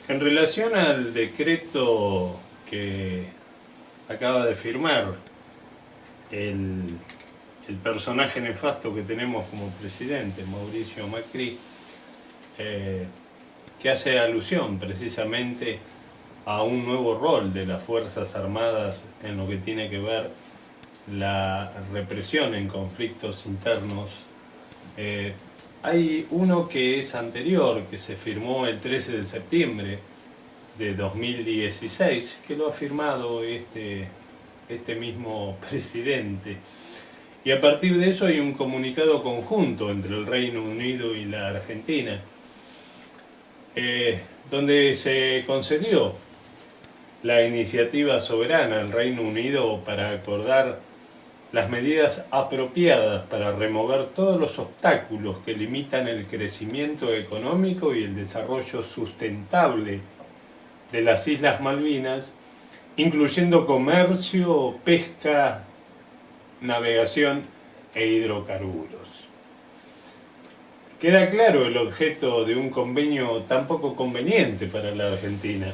En relación al decreto que acaba de firmar el, el personaje nefasto que tenemos como presidente, Mauricio Macri, que hace alusión precisamente a un nuevo rol de las Fuerzas Armadas en lo que tiene que ver la represión en conflictos internos. Hay uno que es anterior, que se firmó el 13 de septiembre de 2016, que lo ha firmado este mismo presidente. Y a partir de eso hay un comunicado conjunto entre el Reino Unido y la Argentina, donde se concedió la iniciativa soberana al Reino Unido para acordar las medidas apropiadas para remover todos los obstáculos que limitan el crecimiento económico y el desarrollo sustentable de las Islas Malvinas, incluyendo comercio, pesca, navegación e hidrocarburos. Queda claro el objeto de un convenio tan poco conveniente para la Argentina.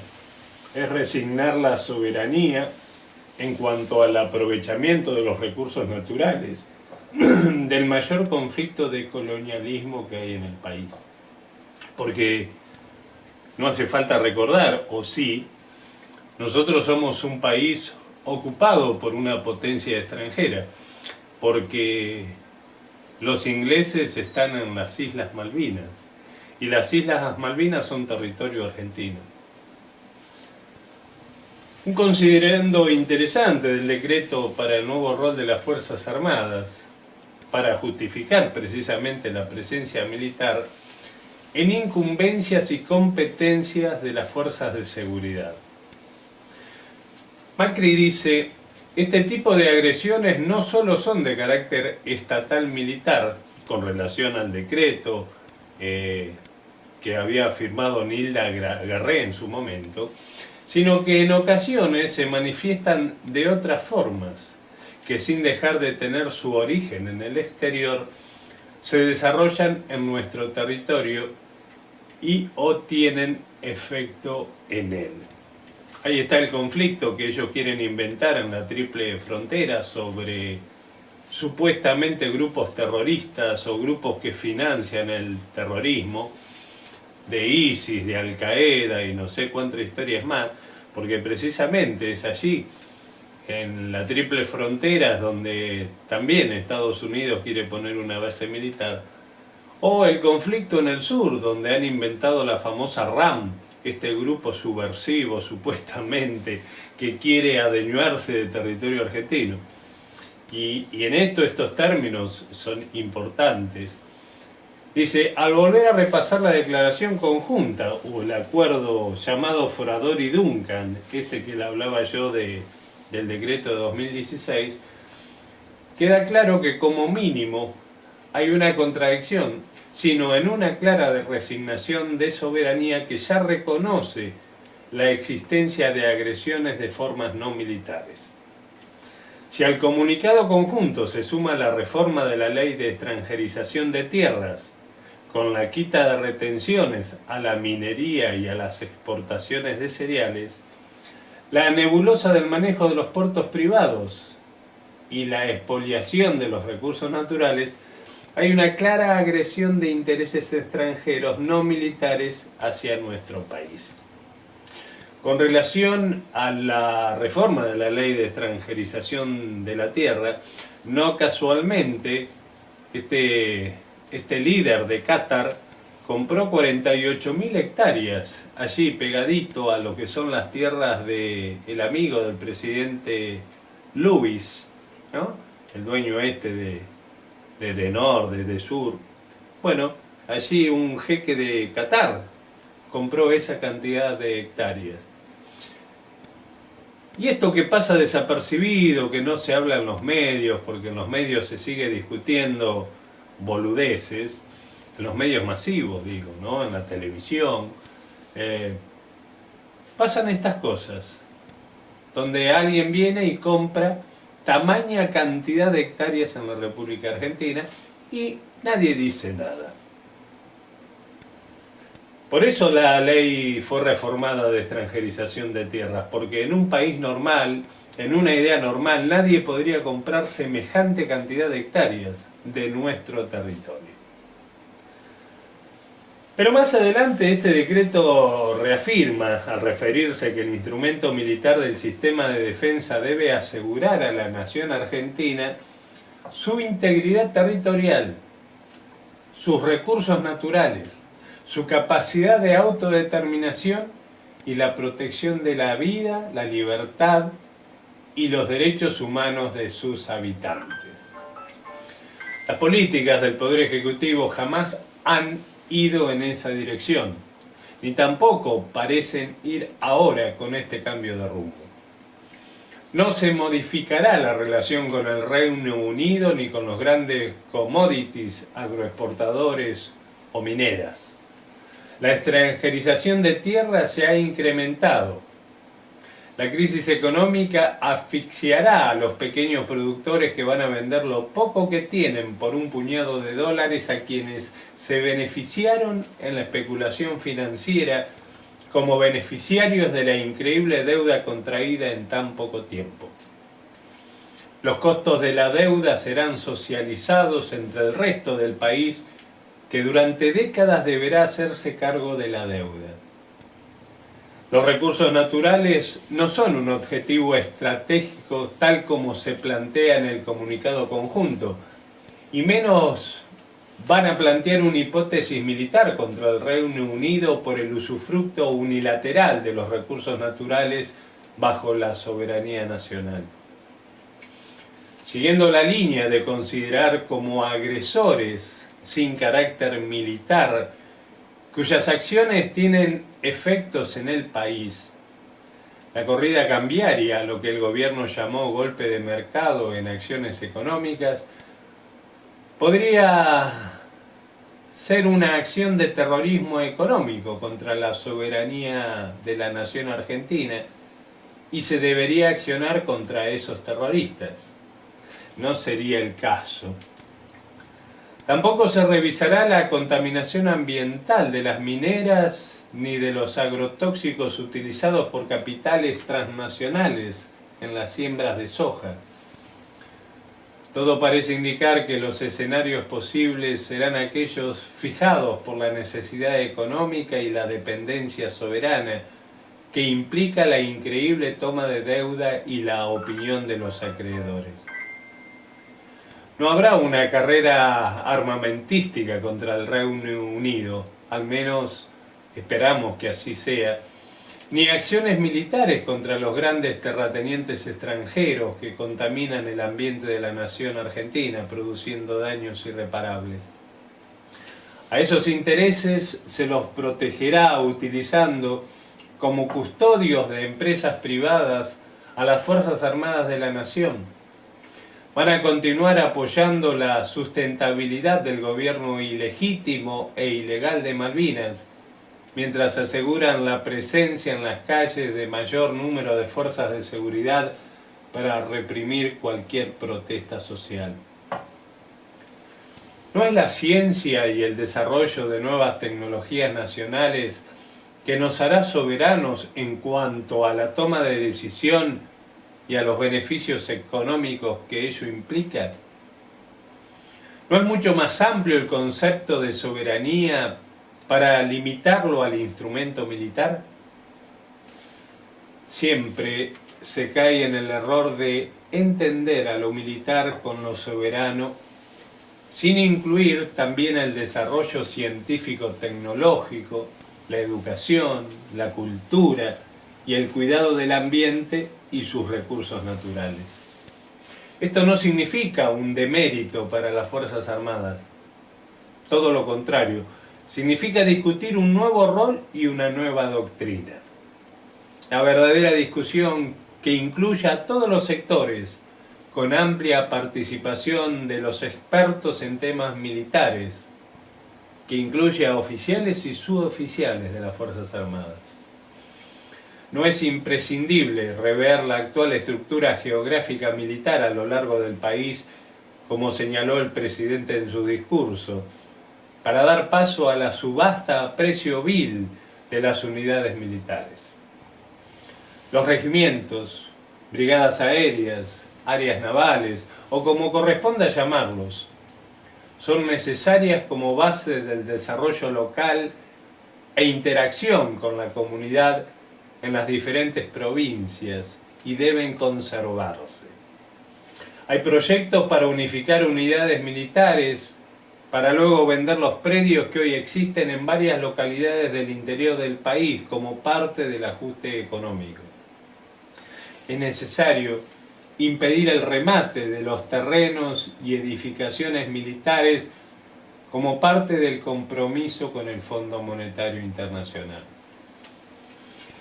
Es resignar la soberanía en cuanto al aprovechamiento de los recursos naturales del mayor conflicto de colonialismo que hay en el país. Porque no hace falta recordar, o sí, nosotros somos un país ocupado por una potencia extranjera, porque los ingleses están en las Islas Malvinas, y las Islas Malvinas son territorio argentino. Un considerando interesante del decreto para el nuevo rol de las Fuerzas Armadas, para justificar precisamente la presencia militar en incumbencias y competencias de las fuerzas de seguridad. Macri dice: este tipo de agresiones no solo son de carácter estatal militar, con relación al decreto que había firmado Nilda Garré en su momento, sino que en ocasiones se manifiestan de otras formas, que sin dejar de tener su origen en el exterior, se desarrollan en nuestro territorio y o tienen efecto en él. Ahí está el conflicto que ellos quieren inventar en la triple frontera sobre supuestamente grupos terroristas o grupos que financian el terrorismo, de ISIS, de Al Qaeda y no sé cuántas historias más, porque precisamente es allí, en la triple frontera, donde también Estados Unidos quiere poner una base militar, o el conflicto en el sur, donde han inventado la famosa RAM, este grupo subversivo supuestamente que quiere adueñarse de territorio argentino. Y en estos términos son importantes. Dice: al volver a repasar la declaración conjunta o el acuerdo llamado Forador y Duncan, que le hablaba yo del decreto de 2016, queda claro que como mínimo hay una contradicción, sino en una clara resignación de soberanía que ya reconoce la existencia de agresiones de formas no militares. Si al comunicado conjunto se suma la reforma de la ley de extranjerización de tierras, con la quita de retenciones a la minería y a las exportaciones de cereales, la nebulosa del manejo de los puertos privados y la expoliación de los recursos naturales, hay una clara agresión de intereses extranjeros no militares hacia nuestro país. Con relación a la reforma de la ley de extranjerización de la tierra, no casualmente este líder de Qatar compró 48.000 hectáreas allí pegadito a lo que son las tierras del amigo del presidente Luis, ¿no? El dueño de norte, de sur. Bueno, allí un jeque de Qatar compró esa cantidad de hectáreas. Y esto que pasa desapercibido, que no se habla en los medios, porque en los medios se sigue discutiendo boludeces, en los medios masivos, digo, ¿no? En la televisión, pasan estas cosas, donde alguien viene y compra tamaña cantidad de hectáreas en la República Argentina y nadie dice nada. Por eso la ley fue reformada de extranjerización de tierras, porque en un país normal, en una idea normal, nadie podría comprar semejante cantidad de hectáreas de nuestro territorio. Pero más adelante este decreto reafirma, al referirse que el instrumento militar del sistema de defensa debe asegurar a la nación argentina su integridad territorial, sus recursos naturales, su capacidad de autodeterminación y la protección de la vida, la libertad y los derechos humanos de sus habitantes. Las políticas del Poder Ejecutivo jamás han ido en esa dirección, ni tampoco parecen ir ahora con este cambio de rumbo. No se modificará la relación con el Reino Unido ni con los grandes commodities agroexportadores o mineras. La extranjerización de tierras se ha incrementado. La crisis económica asfixiará a los pequeños productores que van a vender lo poco que tienen por un puñado de dólares a quienes se beneficiaron en la especulación financiera como beneficiarios de la increíble deuda contraída en tan poco tiempo. Los costos de la deuda serán socializados entre el resto del país que durante décadas deberá hacerse cargo de la deuda. Los recursos naturales no son un objetivo estratégico tal como se plantea en el comunicado conjunto, y menos van a plantear una hipótesis militar contra el Reino Unido por el usufructo unilateral de los recursos naturales bajo la soberanía nacional. Siguiendo la línea de considerar como agresores sin carácter militar, cuyas acciones tienen efectos en el país, la corrida cambiaria, lo que el gobierno llamó golpe de mercado en acciones económicas, podría ser una acción de terrorismo económico contra la soberanía de la nación argentina y se debería accionar contra esos terroristas. No sería el caso. Tampoco se revisará la contaminación ambiental de las mineras ni de los agrotóxicos utilizados por capitales transnacionales en las siembras de soja. Todo parece indicar que los escenarios posibles serán aquellos fijados por la necesidad económica y la dependencia soberana, que implica la increíble toma de deuda y la opinión de los acreedores. No habrá una carrera armamentística contra el Reino Unido, al menos esperamos que así sea, ni acciones militares contra los grandes terratenientes extranjeros que contaminan el ambiente de la nación argentina, produciendo daños irreparables. A esos intereses se los protegerá utilizando como custodios de empresas privadas a las Fuerzas Armadas de la Nación. Van a continuar apoyando la sustentabilidad del gobierno ilegítimo e ilegal de Malvinas, mientras aseguran la presencia en las calles de mayor número de fuerzas de seguridad para reprimir cualquier protesta social. ¿No es la ciencia y el desarrollo de nuevas tecnologías nacionales que nos hará soberanos en cuanto a la toma de decisión y a los beneficios económicos que ello implica? ¿No es mucho más amplio el concepto de soberanía para limitarlo al instrumento militar? Siempre se cae en el error de entender a lo militar con lo soberano, sin incluir también el desarrollo científico-tecnológico, la educación, la cultura y el cuidado del ambiente y sus recursos naturales. Esto no significa un demérito para las Fuerzas Armadas, todo lo contrario, significa discutir un nuevo rol y una nueva doctrina. La verdadera discusión que incluya a todos los sectores, con amplia participación de los expertos en temas militares, que incluye a oficiales y suboficiales de las Fuerzas Armadas. No es imprescindible rever la actual estructura geográfica militar a lo largo del país, como señaló el presidente en su discurso, para dar paso a la subasta a precio vil de las unidades militares. Los regimientos, brigadas aéreas, áreas navales o como corresponda llamarlos, son necesarias como base del desarrollo local e interacción con la comunidad en las diferentes provincias y deben conservarse. Hay proyectos para unificar unidades militares para luego vender los predios que hoy existen en varias localidades del interior del país como parte del ajuste económico. Es necesario impedir el remate de los terrenos y edificaciones militares como parte del compromiso con el Fondo Monetario Internacional.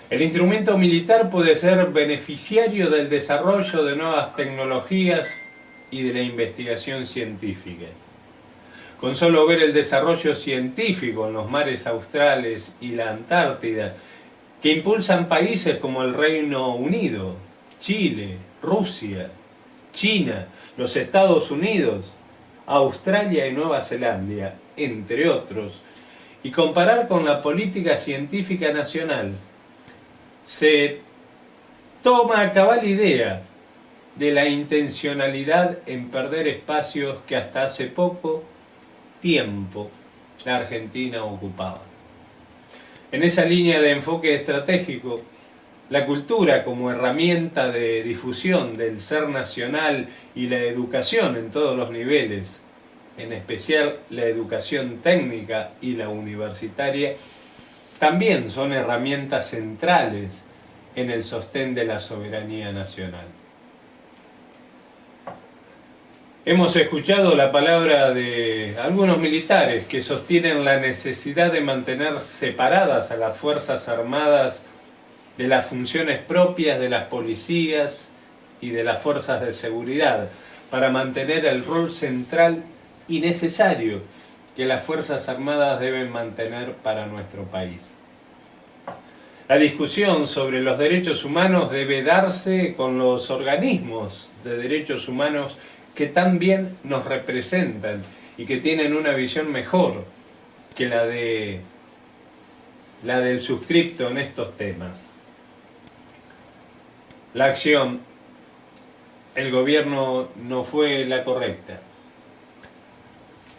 El instrumento militar puede ser beneficiario del desarrollo de nuevas tecnologías y de la investigación científica. Con solo ver el desarrollo científico en los mares australes y la Antártida, que impulsan países como el Reino Unido, Chile, Rusia, China, los Estados Unidos, Australia y Nueva Zelanda, entre otros, y comparar con la política científica nacional, se toma a cabal idea de la intencionalidad en perder espacios que hasta hace poco tiempo la Argentina ocupaba. En esa línea de enfoque estratégico, la cultura como herramienta de difusión del ser nacional y la educación en todos los niveles, en especial la educación técnica y la universitaria, también son herramientas centrales en el sostén de la soberanía nacional. Hemos escuchado la palabra de algunos militares que sostienen la necesidad de mantener separadas a las Fuerzas Armadas de las funciones propias de las policías y de las fuerzas de seguridad, para mantener el rol central y necesario que las Fuerzas Armadas deben mantener para nuestro país. La discusión sobre los derechos humanos debe darse con los organismos de derechos humanos que tan bien nos representan y que tienen una visión mejor que la del suscripto en estos temas. La acción, el gobierno no fue la correcta.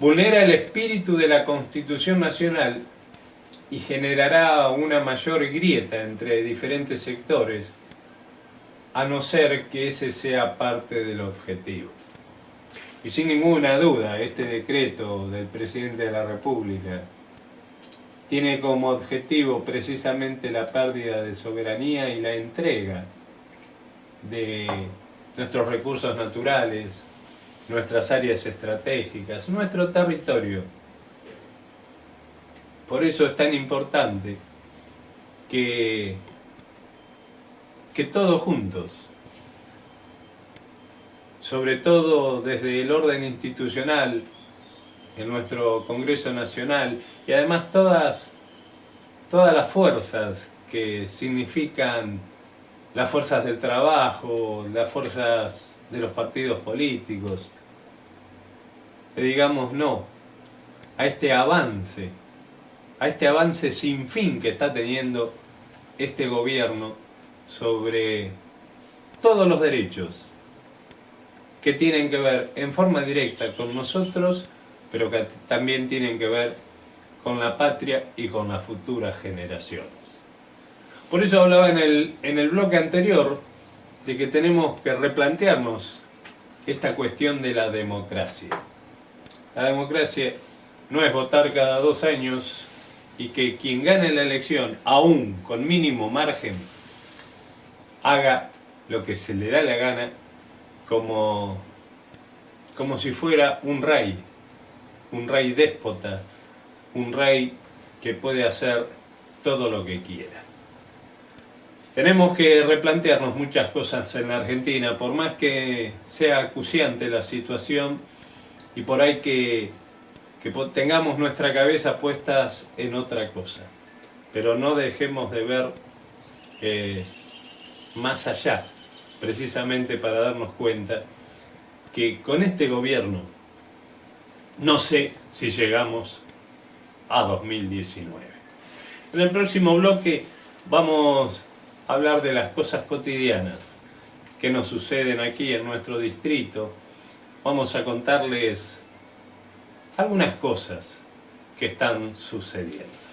Vulnera el espíritu de la Constitución Nacional y generará una mayor grieta entre diferentes sectores, a no ser que ese sea parte del objetivo. Y sin ninguna duda, este decreto del presidente de la República tiene como objetivo precisamente la pérdida de soberanía y la entrega de nuestros recursos naturales, nuestras áreas estratégicas, nuestro territorio. Por eso es tan importante que todos juntos, sobre todo desde el orden institucional, en nuestro Congreso Nacional, y además todas las fuerzas que significan las fuerzas del trabajo, las fuerzas de los partidos políticos, le digamos no a este avance sin fin que está teniendo este gobierno sobre todos los derechos que tienen que ver en forma directa con nosotros, pero que también tienen que ver con la patria y con las futuras generaciones. Por eso hablaba en el bloque anterior de que tenemos que replantearnos esta cuestión de la democracia. La democracia no es votar cada 2 años y que quien gane la elección, aún con mínimo margen, haga lo que se le da la gana como si fuera un rey déspota, un rey que puede hacer todo lo que quiera. Tenemos que replantearnos muchas cosas en la Argentina, por más que sea acuciante la situación y por ahí que tengamos nuestra cabeza puestas en otra cosa. Pero no dejemos de ver más allá, precisamente para darnos cuenta que con este gobierno no sé si llegamos a 2019. En el próximo bloque vamos a hablar de las cosas cotidianas que nos suceden aquí en nuestro distrito. Vamos a contarles algunas cosas que están sucediendo.